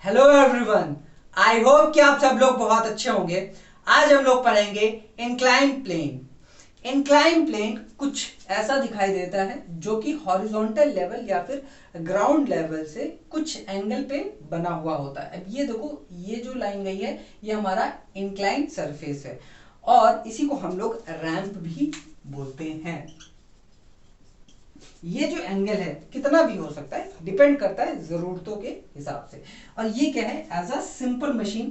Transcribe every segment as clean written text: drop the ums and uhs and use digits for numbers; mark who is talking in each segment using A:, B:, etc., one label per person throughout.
A: Hello everyone, I hope कि आप सब लोग बहुत अच्छे होंगे। आज हम लोग पढ़ेंगे इंक्लाइन प्लेन। इंक्लाइन प्लेन कुछ ऐसा दिखाई देता है जो कि हॉरिजॉन्टल लेवल या फिर ग्राउंड लेवल से कुछ एंगल पे बना हुआ होता है। अब ये देखो, ये जो लाइन गई है ये हमारा इंक्लाइन सरफेस है और इसी को हम लोग रैंप भी बोलते हैं। ये जो एंगल है कितना भी हो सकता है, डिपेंड करता है जरूरतों के हिसाब से। और ये क्या है, as a simple machine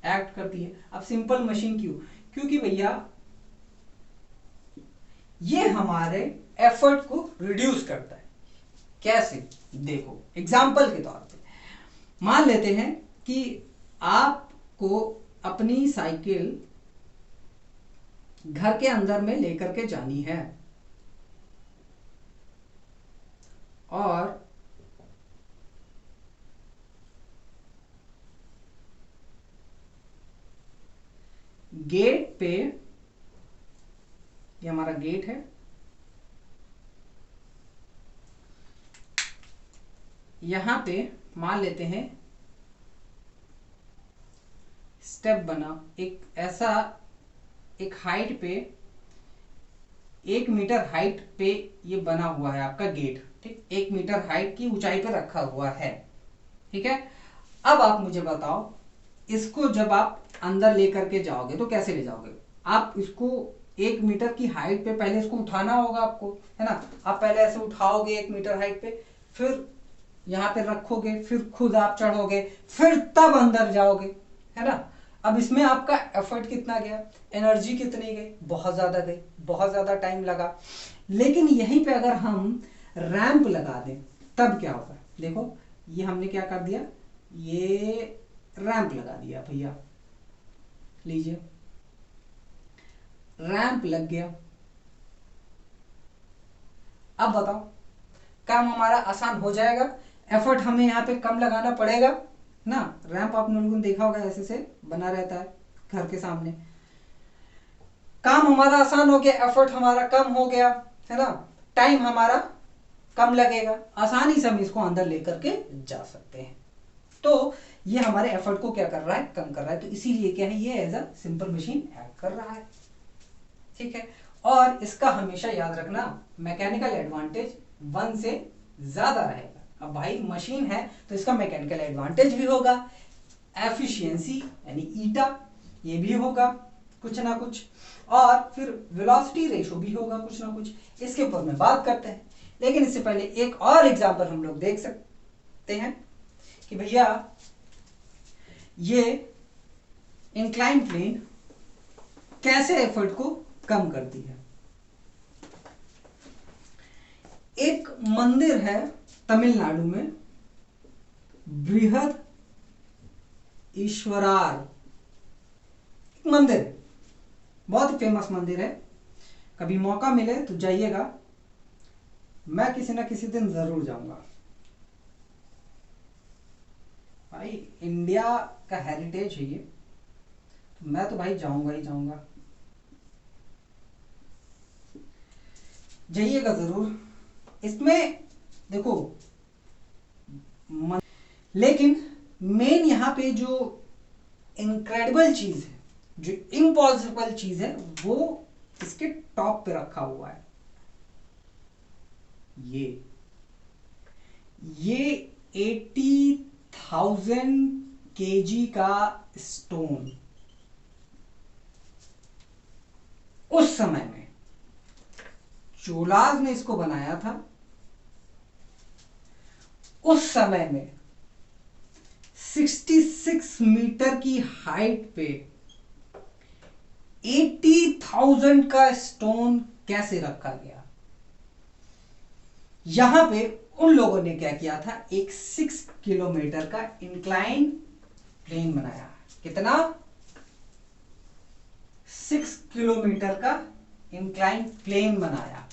A: act करती है। अब सिंपल मशीन क्यों? क्योंकि भैया ये हमारे एफर्ट को रिड्यूस करता है। कैसे? देखो एग्जाम्पल के तौर पे मान लेते हैं कि आपको अपनी साइकिल घर के अंदर में लेकर के जानी है और गेट पे, ये हमारा गेट है, यहां पे मान लेते हैं स्टेप बना एक ऐसा, एक हाइट पे 1 मीटर हाइट पे ये बना हुआ है आपका गेट। ठीक, 1 मीटर हाइट की ऊंचाई पे रखा हुआ है। ठीक है, अब आप मुझे बताओ, इसको जब आप अंदर लेकर के जाओगे तो कैसे ले जाओगे? आप इसको 1 मीटर की हाइट पे पहले इसको उठाना होगा आपको, है ना। आप पहले ऐसे उठाओगे 1 मीटर हाइट पे, फिर यहाँ पे रखोगे, फिर खुद आप चढ़ोगे, फिर तब अंदर जाओगे, है ना। अब इसमें आपका एफर्ट कितना गया, एनर्जी कितनी गई? बहुत ज्यादा गई, बहुत ज्यादा टाइम लगा। लेकिन यहीं पे अगर हम रैंप लगा दें तब क्या होगा? देखो ये हमने क्या कर दिया, ये रैंप लगा दिया भैया, लीजिए रैंप लग गया। अब बताओ काम हमारा आसान हो जाएगा, एफर्ट हमें यहाँ पे कम लगाना पड़ेगा ना। रैंप आप लोगों ने देखा होगा ऐसे से बना रहता है घर के सामने। काम हमारा आसान हो गया, एफर्ट हमारा कम हो गया, है ना। टाइम हमारा कम लगेगा, आसानी से हम इसको अंदर लेकर के जा सकते हैं। तो ये हमारे एफर्ट को क्या कर रहा है, कम कर रहा है। तो इसीलिए क्या है, ये as a simple machine act कर रहा है। ठीक है, और इसका हमेशा याद रखना मैकेनिकल एडवांटेज 1 से ज्यादा रहेगा। अब भाई मशीन है तो इसका मैकेनिकल एडवांटेज भी होगा, एफिशिएंसी यानी ईटा ये भी होगा कुछ ना कुछ, और फिर वेलोसिटी रेशो भी होगा कुछ ना कुछ। इसके ऊपर में बात करते हैं, लेकिन इससे पहले एक और एग्जांपल हम लोग देख सकते हैं कि भैया ये इंक्लाइन प्लेन कैसे एफर्ट को कम करती है। एक मंदिर है तमिलनाडु में, बृहद ईश्वरार मंदिर, बहुत ही फेमस मंदिर है। कभी मौका मिले तो जाइएगा, मैं किसी ना किसी दिन जरूर जाऊंगा। भाई इंडिया का हेरिटेज है ये, तो मैं तो भाई जाऊंगा ही जाऊंगा, जाइएगा जरूर। इसमें देखो लेकिन मेन यहाँ पे जो इनक्रेडिबल चीज है, जो इम्पॉसिबल चीज है, वो इसके टॉप पे रखा हुआ है। ये 80,000 केजी का स्टोन उस समय में चोलाज ने इसको बनाया था, उस समय में 66 मीटर की हाइट पे 80,000 का स्टोन कैसे रखा गया? यहां पे उन लोगों ने क्या किया था, एक 6 किलोमीटर का इंक्लाइन प्लेन बनाया। कितना? 6 किलोमीटर का इंक्लाइन प्लेन बनाया,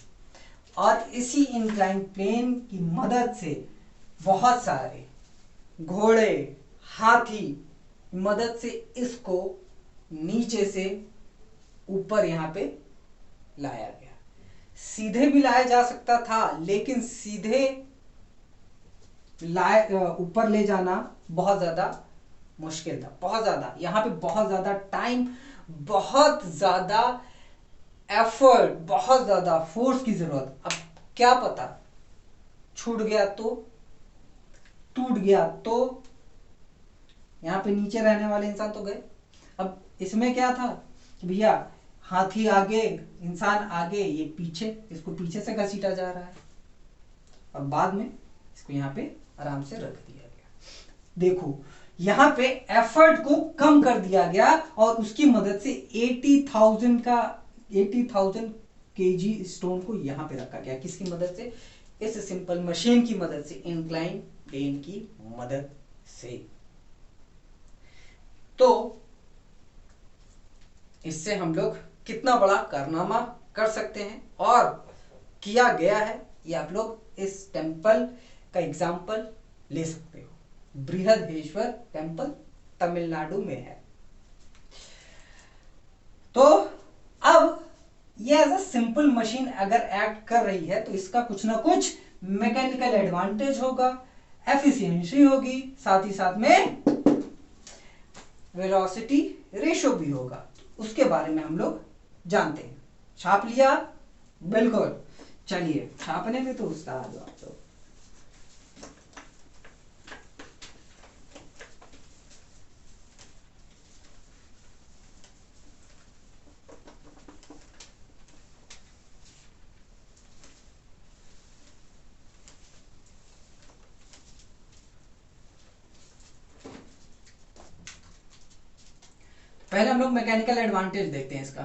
A: और इसी इंक्लाइन प्लेन की मदद से बहुत सारे घोड़े, हाथी मदद से इसको नीचे से ऊपर यहां पे लाया गया। सीधे भी लाया जा सकता था, लेकिन सीधे ऊपर ले जाना बहुत ज्यादा मुश्किल था, बहुत ज्यादा। यहाँ पे बहुत ज्यादा टाइम, बहुत ज्यादा एफर्ट, बहुत ज्यादा फोर्स की जरूरत। अब क्या पता छूट गया तो, टूट गया तो, यहाँ पे नीचे रहने वाले इंसान तो गए। अब इसमें क्या था कि भैया हाथी आगे, इंसान आगे, ये पीछे, इसको पीछे से घसीटा जा रहा है और बाद में इसको यहाँ पे आराम से रख दिया गया। देखो यहाँ पे एफर्ट को कम कर दिया गया और उसकी मदद से 80,000 केजी स्टोन को यहाँ पे रखा गया। किसकी मदद से? इस सिंपल मशीन की मदद से, इंक्लाइन प्लेन की मदद से। तो इससे हम लोग कितना बड़ा कारनामा कर सकते हैं और किया गया है, ये आप लोग इस टेम्पल का एग्जाम्पल ले सकते हो। बृहदेश्वर टेम्पल तमिलनाडु में है। तो अब ये एज अ सिंपल मशीन अगर एक्ट कर रही है तो इसका कुछ ना कुछ मैकेनिकल एडवांटेज होगा, एफिशिएंसी होगी, साथ ही साथ में वेलोसिटी रेशो भी होगा। उसके बारे में हम लोग जानते हैं। छाप लिया? बिल्कुल। चलिए छापने में तो उस्ताद हो आप लोग। पहले हम लोग मैकेनिकल एडवांटेज देखते हैं इसका।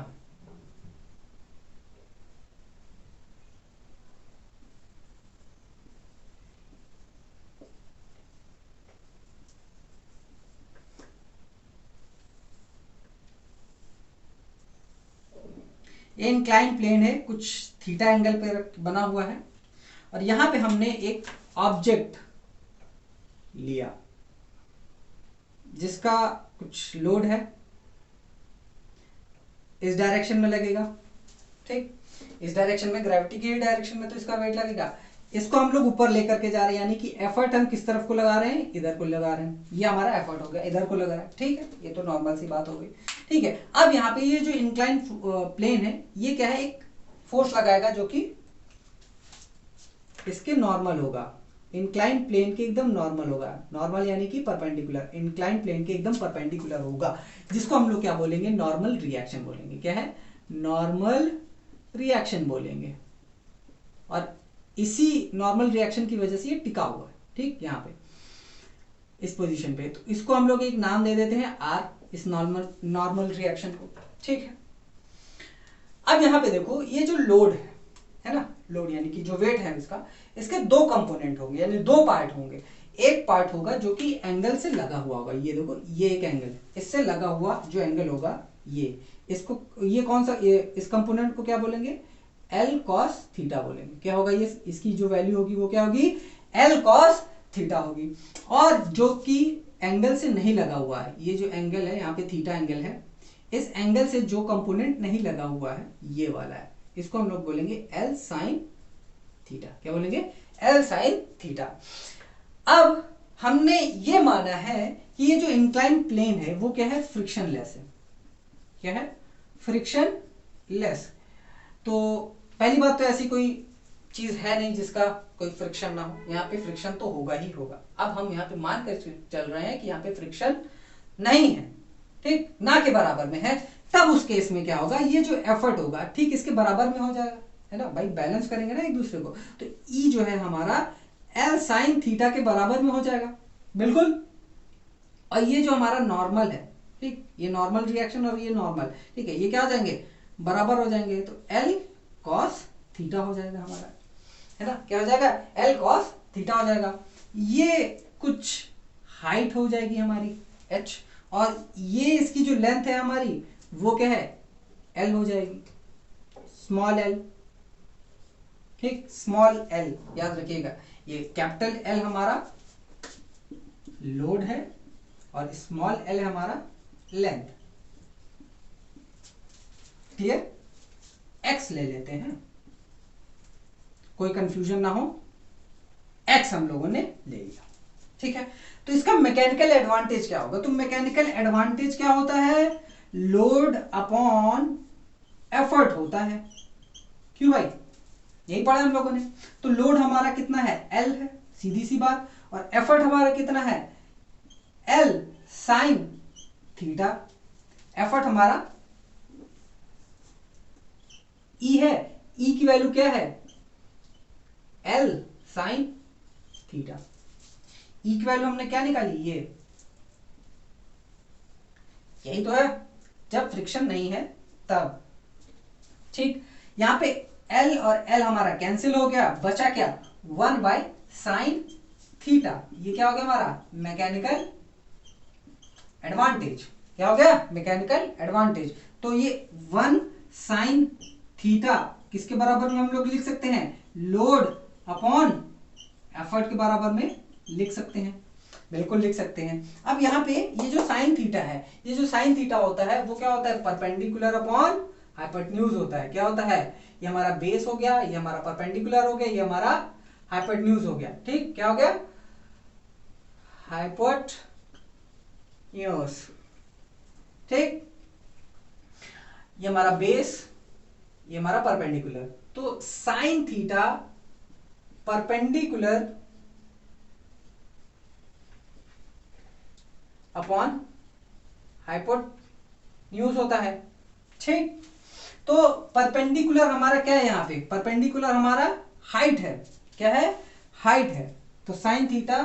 A: ये इंक्लाइन प्लेन है, कुछ थीटा एंगल पे बना हुआ है और यहां पे हमने एक ऑब्जेक्ट लिया जिसका कुछ लोड है, इस डायरेक्शन में लगेगा। ठीक, इस डायरेक्शन में, ग्रेविटी की डायरेक्शन में, तो इसका वेट लगेगा। इसको हम लोग ऊपर लेकर के जा रहे हैं, यानी कि एफर्ट हम किस तरफ को लगा रहे हैं? इधर को लगा रहे हैं। ये हमारा एफर्ट हो गया, इधर को लगा रहा है। ठीक है, ये तो नॉर्मल सी बात हो गई। ठीक है, अब यहाँ पे ये जो इंक्लाइन प्लेन है, ये क्या है? एक फोर्स लगाएगा जो कि इसके नॉर्मल होगा, इंक्लाइन प्लेन के एकदम नॉर्मल होगा। नॉर्मल यानी कि परपेंडिकुलर, इंक्लाइन प्लेन के एकदम परपेंडिकुलर होगा, जिसको हम लोग क्या बोलेंगे? नॉर्मल रिएक्शन बोलेंगे। क्या है? नॉर्मल रिएक्शन बोलेंगे। और इसी नॉर्मल रिएक्शन की वजह से ये टिका हुआ है। ठीक, यहाँ पे इस पोजीशन पे, तो इसको हम लोग एक नाम दे देते हैं आर, इस नॉर्मल रिएक्शन को। ठीक है, अब यहाँ पे देखो, ये जो लोड है ना, लोड यानी कि जो वेट है इसका, इसके दो कंपोनेंट होंगे, यानी दो पार्ट होंगे। एक पार्ट होगा जो कि एंगल से लगा हुआ होगा, ये देखो, ये एक एंगल, इससे लगा हुआ जो एंगल होगा ये, इसको, ये कौन सा, ये इस कंपोनेंट को क्या बोलेंगे? एल कॉस थीटा बोलेंगे। क्या होगा ये? इसकी जो वैल्यू होगी वो क्या होगी? एल कॉस थीटा होगी। और जो कि एंगल से नहीं लगा हुआ है, ये जो एंगल है यहाँ पे थीटा एंगल है, इस एंगल से जो कंपोनेंट नहीं लगा हुआ है ये वाला है, इसको हम लोग बोलेंगे एल साइन थीटा। क्या बोलेंगे? L sine theta. अब हमने ये माना है कि ये जो इंक्लाइन प्लेन है वो क्या है? फ्रिक्शनलेस है। क्या है? फ्रिक्शनलेस। तो पहली बात तो ऐसी कोई चीज है नहीं जिसका कोई फ्रिक्शन ना हो, यहाँ पे फ्रिक्शन तो होगा ही होगा। अब हम यहाँ पे मान कर चल रहे हैं कि यहाँ पे फ्रिक्शन नहीं है, ठीक, ना के बराबर में है, तब उस केस में क्या होगा? ये जो एफर्ट होगा ठीक इसके बराबर में हो जाएगा, है ना भाई, बैलेंस करेंगे ना एक दूसरे को, तो ई जो है हमारा एल साइन थीटा के बराबर में हो जाएगा, बिल्कुल। और ये जो हमारा नॉर्मल है, ठीक, ये नॉर्मल रिएक्शन और ये नॉर्मल, ठीक है, ये क्या हो जाएंगे? बराबर हो जाएंगे, तो एल कॉस थीटा हो जाएगा हमारा, है ना। क्या हो जाएगा? एल कॉस थीटा हो जाएगा। ये कुछ हाइट हो जाएगी हमारी h, और ये इसकी जो लेंथ है हमारी वो क्या है? l हो जाएगी, स्मॉल l। ठीक, स्मॉल l याद रखिएगा, ये कैपिटल L हमारा लोड है और स्मॉल l हमारा लेंथ। क्लियर? x ले लेते हैं, कोई कंफ्यूजन ना हो, एक्स हम लोगों ने ले लिया, ठीक है। तो इसका मैकेनिकल एडवांटेज क्या होगा? तो मैकेनिकल एडवांटेज क्या होता है? लोड अपॉन एफर्ट होता है। क्यों भाई? यही पढ़ा हम लोगों ने। तो लोड हमारा कितना है? एल है, सीधी सी बात। और एफर्ट हमारा कितना है? L sine theta. एफर्ट हमारा ई है, ई की वैल्यू क्या है? L sine theta. ई की वैल्यू हमने क्या निकाली? ये, यही तो है जब फ्रिक्शन नहीं है तब, ठीक। यहां पे एल और एल हमारा कैंसिल हो गया, बचा क्या? 1/sin theta. ये क्या हो गया हमारा? Mechanical advantage. क्या हो गया? Mechanical advantage. तो ये 1sin थीटा किसके बराबर में हम लोग लिख सकते हैं? लोड अपॉन एफर्ट के बराबर में लिख सकते हैं, बिल्कुल लिख सकते हैं। अब यहाँ पे ये जो साइन थीटा है, ये जो साइन थीटा होता है वो क्या होता है? परपेंडिकुलर अपॉन हाइपोटेन्यूज होता है। क्या होता है? ये हमारा बेस हो गया, ये हमारा परपेंडिकुलर हो गया, ये हमारा हाइपोटेन्यूज हो गया, ठीक। क्या हो गया? हाइपोटेन्यूज, ठीक। ये हमारा बेस, ये हमारा परपेंडिकुलर। तो sine theta perpendicular upon hypotenuse होता है, ठीक। तो परपेंडिकुलर हमारा क्या है? यहां पे परपेंडिकुलर हमारा हाइट है। क्या है? हाइट है। तो साइन थीटा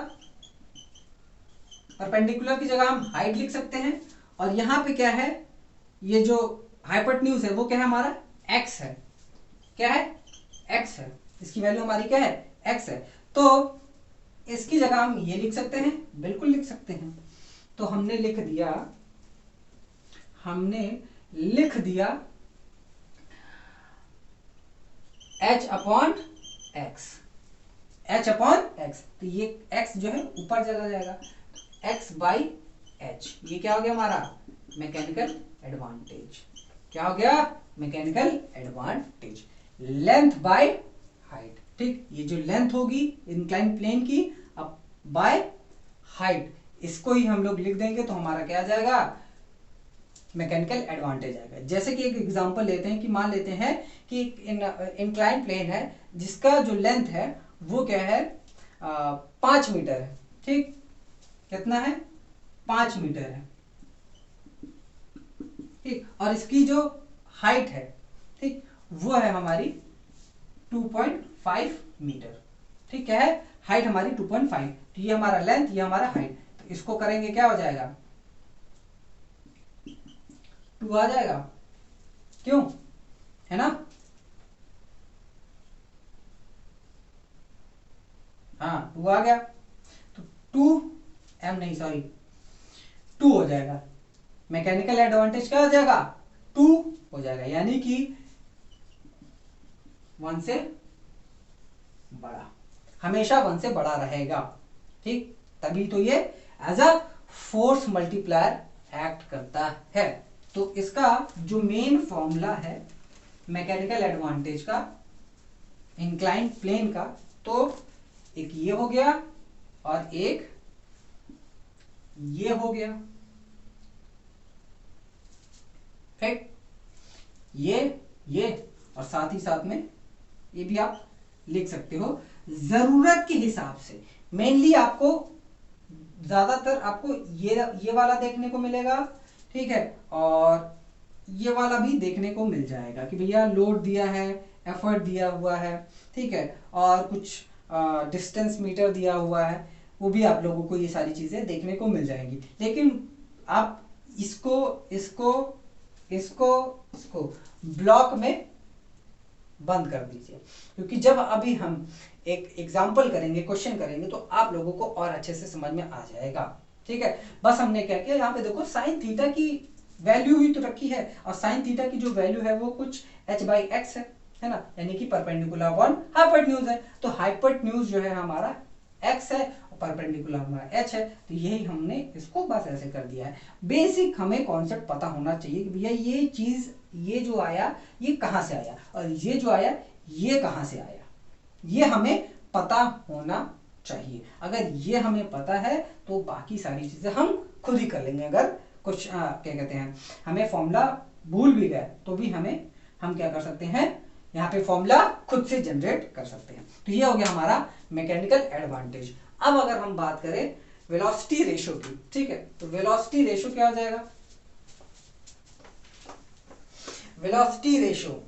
A: परपेंडिकुलर की जगह हम हाइट लिख सकते हैं। और यहां पे क्या है? ये जो हाइपोटेन्यूज है वो क्या है? हमारा एक्स है। क्या है? एक्स है। इसकी वैल्यू हमारी क्या है? एक्स है। तो इसकी जगह हम ये लिख सकते हैं, बिल्कुल लिख सकते हैं। तो हमने लिख दिया h upon x. h upon x. तो ये x जो है ऊपर चला जाएगा, x/h। ये क्या हो गया हमारा? Mechanical advantage. क्या हो गया? Mechanical advantage. Length by height, ठीक। ये जो लेंथ होगी इंक्लाइन प्लेन की, अब बाय हाइट, इसको ही हम लोग लिख देंगे तो हमारा क्या आ जाएगा? मैकेनिकल एडवांटेज आएगा। जैसे कि एक एग्जांपल लेते हैं कि मान लेते हैं कि इंक्लाइन प्लेन है जिसका जो लेंथ है वो क्या है? 5 मीटर है, ठीक। कितना है? 5 मीटर है, ठीक। और इसकी जो हाइट है, ठीक, वो है हमारी 2.5 मीटर, ठीक। क्या है? हाइट हमारी 2.5। तो ये हमारा लेंथ, ये हमारा हाइट। तो इसको करेंगे क्या हो जाएगा? 2 आ जाएगा। क्यों? है ना? हाँ, 2 आ गया। तो 2m नहीं, सॉरी, 2 हो जाएगा। मैकेनिकल एडवांटेज क्या हो जाएगा? 2 हो जाएगा, यानी कि 1 से बड़ा, हमेशा 1 से बड़ा रहेगा, ठीक। तभी तो ये as a force multiplier act करता है। तो इसका जो मेन फॉर्मूला है मैकेनिकल एडवांटेज का, इंक्लाइन प्लेन का, तो एक ये हो गया और एक ये हो गया, ठीक। ये और साथ ही साथ में ये भी आप लिख सकते हो जरूरत के हिसाब से। मेनली आपको ज्यादातर आपको ये वाला देखने को मिलेगा, ठीक है। और ये वाला भी देखने को मिल जाएगा कि भैया लोड दिया है, एफर्ट दिया हुआ है, ठीक है, और कुछ डिस्टेंस मीटर दिया हुआ है, वो भी आप लोगों को ये सारी चीजें देखने को मिल जाएंगी। लेकिन आप इसको इसको इसको इसको ब्लॉक में बंद कर दीजिए, क्योंकि जब अभी हम एक एग्जाम्पल करेंगे, क्वेश्चन करेंगे, तो आप लोगों को और अच्छे से समझ में आ जाएगा, ठीक है। बस हमने क्या किया, यहाँ पे देखो साइन थीटा की वैल्यू ही तो रखी है, और साइन थीटा की जो वैल्यू है वो कुछ h/x है ना, यानी कि परपेंडिकुलर अपॉन हाइपोटेन्यूज है। तो हाइपोटेन्यूज जो है हमारा x है और परपेंडिकुलर हमारा h है। तो यही हमने इसको बस ऐसे कर दिया है। बेसिक हमें कॉन्सेप्ट पता होना चाहिए कि भैया ये चीज, ये जो आया ये कहां से आया, और ये जो आया ये कहां से आया, ये हमें पता होना चाहिए। अगर ये हमें पता है तो बाकी सारी चीजें हम खुद ही कर लेंगे। अगर कुछ क्या कहते हैं, हमें फॉर्मूला भूल भी गए तो भी हम क्या कर सकते हैं, यहाँ पे फॉर्मूला खुद से जनरेट कर सकते हैं। तो ये हो गया हमारा मैकेनिकल एडवांटेज। अब अगर हम बात करें वेलोसिटी रेशो की, ठीक है, तो वेलोसिटी रेशो क्या हो जाएगा? Velocity ratio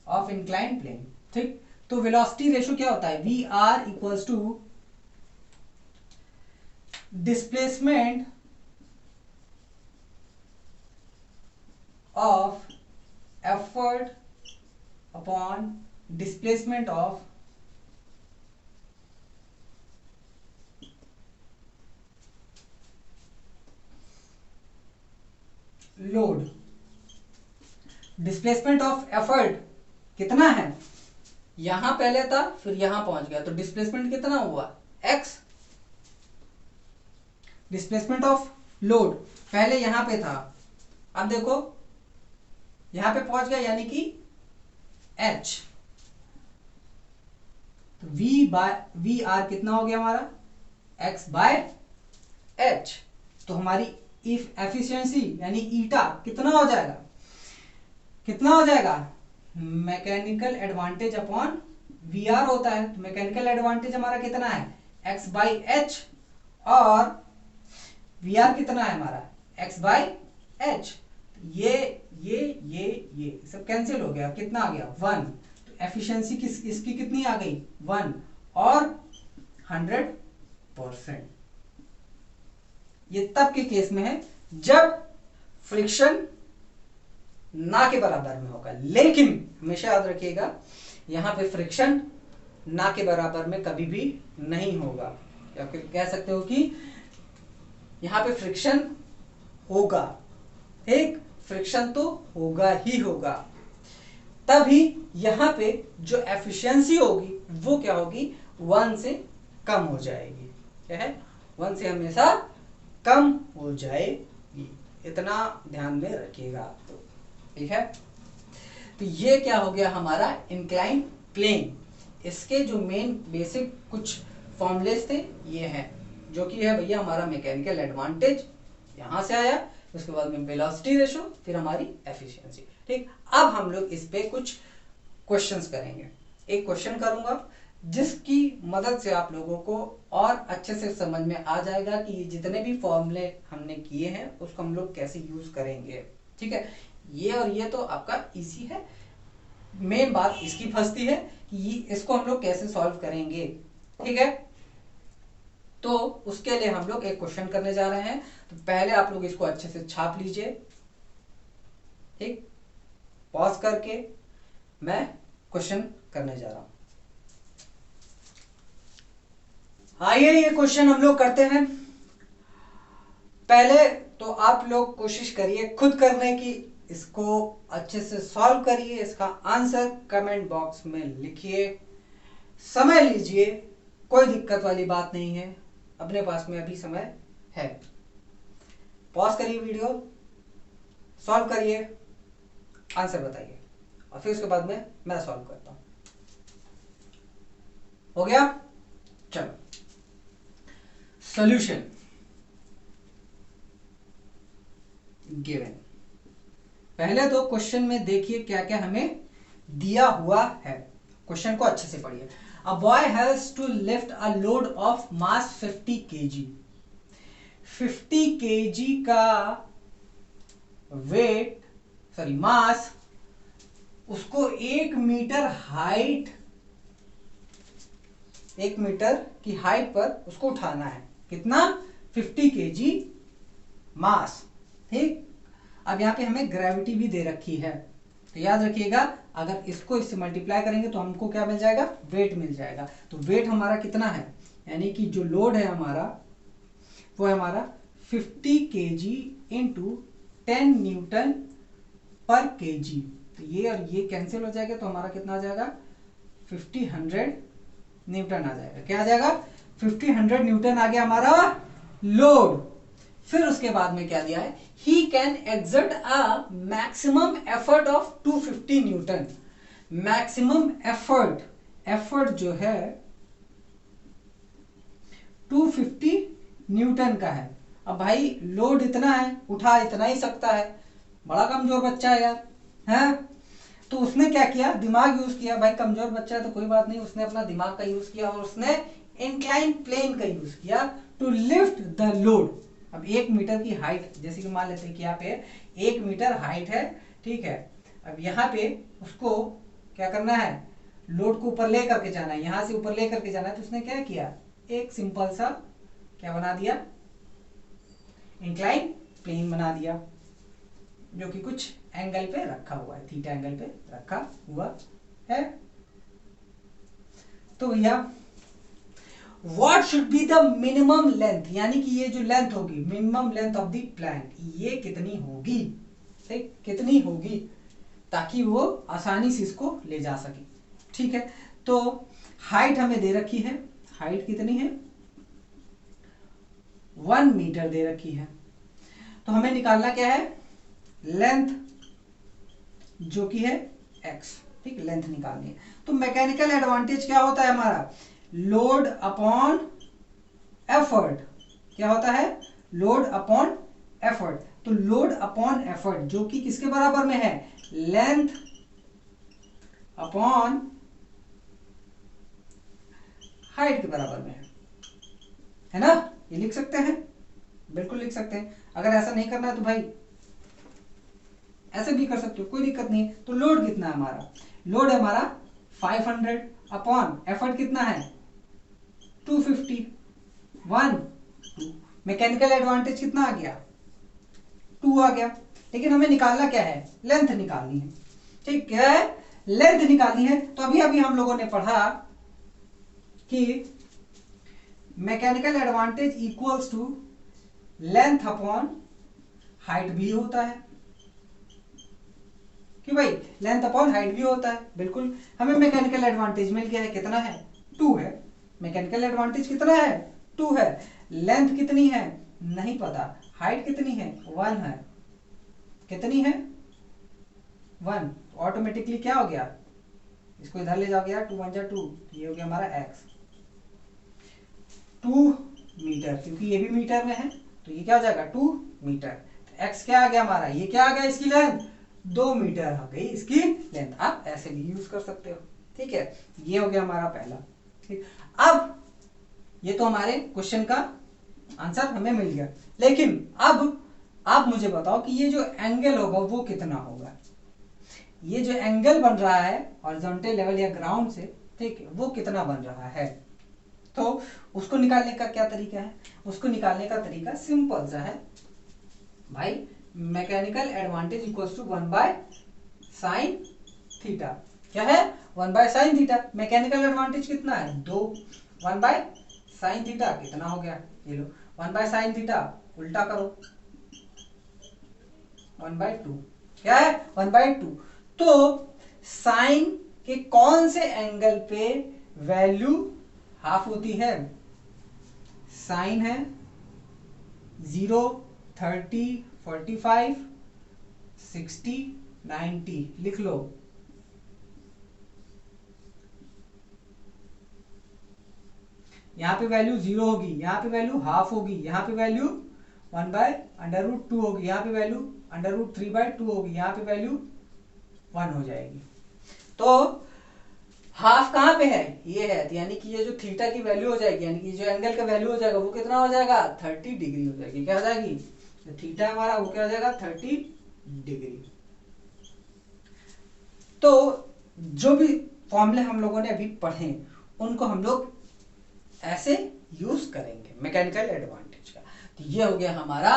A: of incline plane, ठीक। तो वेलोसिटी रेशो क्या होता है? V R equals to displacement of effort upon displacement of load. Displacement of effort कितना है? यहां पहले था, फिर यहां पहुंच गया, तो डिस्प्लेसमेंट कितना हुआ? x। डिस्प्लेसमेंट ऑफ लोड पहले यहां पे था, अब देखो यहां पे पहुंच गया, यानी कि h। तो वी आर कितना हो गया हमारा? x by h। तो हमारी इफ एफिशिएंसी यानी ईटा कितना हो जाएगा? कितना हो जाएगा? Mechanical advantage upon V R होता है। तो मैकेनिकल एडवांटेज हमारा कितना है? x बाई एच, और वी आर कितना है हमारा? x by H. ये सब कैंसिल हो गया, कितना आ गया? 1। तो एफिशिएंसी इसकी कितनी आ गई? 1 और 100%। ये तब के केस में है जब फ्रिक्शन ना के बराबर में होगा, लेकिन हमेशा याद रखिएगा यहां पे फ्रिक्शन ना के बराबर में कभी भी नहीं होगा, या फिर कह सकते हो कि यहां पे फ्रिक्शन होगा, ठीक, फ्रिक्शन तो होगा ही होगा। तभी यहां पे जो एफिशिएंसी होगी वो क्या होगी? 1 से कम हो जाएगी। क्या है? 1 से हमेशा कम हो जाएगी, इतना ध्यान में रखिएगा आप। तो ठीक है, तो ये क्या हो गया हमारा इंक्लाइन प्लेन। इसके जो मेन बेसिक कुछ फॉर्मूलेस थे ये हैं, जो कि है भैया हमारा मैकेनिकल एडवांटेज यहां से आया, उसके बाद में वेलोसिटी रेशो, फिर हमारी एफिशिएंसी। ठीक, अब हम लोग इस पे कुछ क्वेश्चंस करेंगे। एक क्वेश्चन करूंगा जिसकी मदद से आप लोगों को और अच्छे से समझ में आ जाएगा कि ये जितने भी फॉर्मूले हमने किए हैं उसको हम लोग कैसे यूज करेंगे। ठीक है, ये और ये तो आपका इजी है, मेन बात इसकी फंसती है कि इसको हम लोग कैसे सॉल्व करेंगे। ठीक है, तो उसके लिए हम लोग एक क्वेश्चन करने जा रहे हैं। तो पहले आप लोग इसको अच्छे से छाप लीजिए, ठीक, पॉज करके मैं क्वेश्चन करने जा रहा हूं। आइए ये क्वेश्चन हम लोग करते हैं। पहले तो आप लोग कोशिश करिए खुद करने की, इसको अच्छे से सॉल्व करिए, इसका आंसर कमेंट बॉक्स में लिखिए, समय लीजिए, कोई दिक्कत वाली बात नहीं है, अपने पास में अभी समय है। पॉज करिए वीडियो, सॉल्व करिए, आंसर बताइए, और फिर उसके बाद में मैं सॉल्व करता हूं। हो गया? चलो, सॉल्यूशन गिवन। पहले तो क्वेश्चन में देखिए क्या क्या हमें दिया हुआ है, क्वेश्चन को अच्छे से पढ़िए। A boy has to lift a load of mass 50 kg। 50 kg का वेट, सॉरी मास, उसको 1 मीटर हाइट, 1 मीटर की हाइट पर उसको उठाना है। कितना? 50 kg मास। ठीक, अब यहां पे हमें ग्रेविटी भी दे रखी है, तो याद रखिएगा अगर इसको इससे मल्टीप्लाई करेंगे तो हमको क्या मिल जाएगा? वेट मिल जाएगा। तो वेट हमारा कितना है, यानी कि जो लोड है हमारा वो है हमारा 50 kg इंटू 10 न्यूटन पर kg। तो ये और ये कैंसिल हो जाएगा, तो हमारा कितना आ जाएगा? 50-100 न्यूटन आ जाएगा। क्या आ जाएगा? 50-100 न्यूटन आ गया हमारा लोड। फिर उसके बाद में क्या दिया है? He can exert a maximum effort of 250 Newton. Maximum effort, effort जो है 250 न्यूटन का है। अब भाई लोड इतना है, उठा इतना ही सकता है, बड़ा कमजोर बच्चा है यार, है। तो उसने क्या किया? दिमाग यूज किया। भाई कमजोर बच्चा है तो कोई बात नहीं, उसने अपना दिमाग का यूज किया और उसने इंक्लाइन प्लेन का यूज किया टू लिफ्ट द लोड। अब 1 मीटर की हाइट, जैसे कि मान लेते हैं कि यहाँ पे 1 मीटर हाइट है, ठीक है। अब यहाँ पे उसको क्या करना है? लोड को ऊपर ले करके जाना है, यहां से ऊपर ले करके जाना है। तो उसने क्या किया? एक सिंपल सा क्या बना दिया? इंक्लाइन प्लेन बना दिया, जो कि कुछ एंगल पे रखा हुआ है, थीटा एंगल पे रखा हुआ है। तो भैया what should be the minimum length, यानी कि ये जो लेंथ होगी, minimum length of the plank, ये कितनी होगी? ठीक, कितनी होगी, ताकि वो आसानी से इसको ले जा सके। ठीक है, तो हाइट हमें दे रखी है, हाइट कितनी है? 1 मीटर दे रखी है। तो हमें निकालना क्या है? लेंथ, जो कि है x। ठीक, लेंथ निकालनी है। तो मैकेनिकल एडवांटेज क्या होता है हमारा? Load upon effort. क्या होता है? Load upon effort. तो लोड अपॉन एफर्ट जो कि किसके बराबर में है? लेंथ अपॉन हाइट के बराबर में है ना? ये लिख सकते हैं, बिल्कुल लिख सकते हैं। अगर ऐसा नहीं करना है तो भाई ऐसे भी कर सकते हो, कोई दिक्कत नहीं है। तो लोड कितना है हमारा? लोड है हमारा 500 अपॉन एफर्ट कितना है? 250। 1 2। मैकेनिकल एडवांटेज कितना आ गया? 2 आ गया। लेकिन हमें निकालना क्या है? लेंथ निकालनी है। ठीक, क्या है? लेंथ निकालनी है। तो अभी अभी हम लोगों ने पढ़ा कि mechanical advantage equals to length upon height भी होता है कि भाई लेंथ अपॉन हाइट भी होता है। बिल्कुल, हमें मैकेनिकल एडवांटेज मिल गया है, कितना है? 2 है। मैकेनिकल एडवांटेज कितना है? 2 है। लेंथ कितनी है? नहीं पता। हाइट कितनी है? 1 है। कितनी है? 1। ऑटोमेटिकली क्या हो गया? इसको इधर ले जाओगे यार, 2 1 जा 2, ये हो गया हमारा x। 2 मीटर, क्योंकि ये भी मीटर में है तो ये क्या हो जाएगा? 2 मीटर। तो x क्या आ गया हमारा? ये क्या आ गया? इसकी लेंथ 2 मीटर आ गई इसकी लेंथ। आप ऐसे भी यूज कर सकते हो। ठीक है, ये हो गया हमारा पहला। ठीक, अब ये तो हमारे क्वेश्चन का आंसर हमें मिल गया। लेकिन अब आप मुझे बताओ कि ये जो एंगल होगा वो कितना होगा? ये जो एंगल बन रहा है हॉरिजॉन्टल लेवल या ग्राउंड से, ठीक है, वो कितना बन रहा है? तो उसको निकालने का क्या तरीका है? उसको निकालने का तरीका सिंपल सा है भाई, mechanical advantage equals to 1 by sine theta. क्या है? 1 by sine theta. Mechanical advantage कितना है? 2। 1 बाय साइन थीटा कितना हो गया? ये लो, 1 बाय साइन थीटा उल्टा करो, 1 बाय 2। क्या है? 1 बाय 2। तो साइन के कौन से एंगल पे वैल्यू हाफ होती है? साइन है 0, 30, 45, 60, 90, लिख लो। यहां पे वैल्यू 0 होगी, यहां पे वैल्यू हाफ होगी, यहां पे वैल्यू 1 बाय √2 होगी, यहां पे वैल्यू √3/2 होगी, यहां पे वैल्यू 1 हो जाएगी। तो हाफ कहां पे है? ये है, यानी कि ये जो थीटा की वैल्यू हो जाएगी, यानी कि जो एंगल का वैल्यू हो जाएगा वो कितना हो जाएगा? 30 डिग्री हो जाएगी। क्या हो जाएगी? तो थीटा हमारा वो क्या हो जाएगा? 30 डिग्री। तो जो भी फॉर्मूले हम लोगों ने अभी पढ़े उनको हम लोग ऐसे यूज करेंगे मैकेनिकल एडवांटेज का। तो ये हो गया हमारा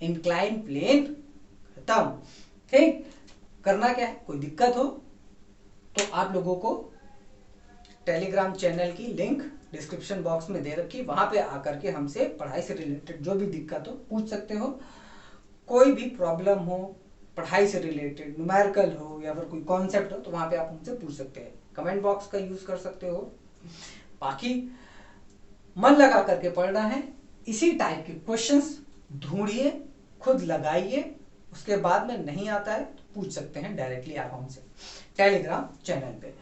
A: इंक्लाइन प्लेन खत्म। ठीक, करना क्या है? कोई दिक्कत हो तो आप लोगों को टेलीग्राम चैनल की लिंक डिस्क्रिप्शन बॉक्स में दे रखी, वहां पे आकर के हमसे पढ़ाई से रिलेटेड जो भी दिक्कत हो पूछ सकते हो। कोई भी प्रॉब्लम हो पढ़ाई से रिलेटेड, न्यूमेरिकल हो या फिर कोई कॉन्सेप्ट हो, तो वहां पे आप हमसे पूछ सकते हैं। कमेंट बॉक्स का यूज कर सकते हो। बाकी मन लगा करके पढ़ना है, इसी टाइप के क्वेश्चंस ढूंढिए, खुद लगाइए, उसके बाद में नहीं आता है तो पूछ सकते हैं डायरेक्टली आप हमसे टेलीग्राम चैनल पे।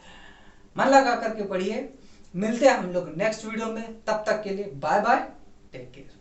A: मन लगा करके पढ़िए। मिलते हैं हम लोग नेक्स्ट वीडियो में, तब तक के लिए बाय बाय, टेक केयर।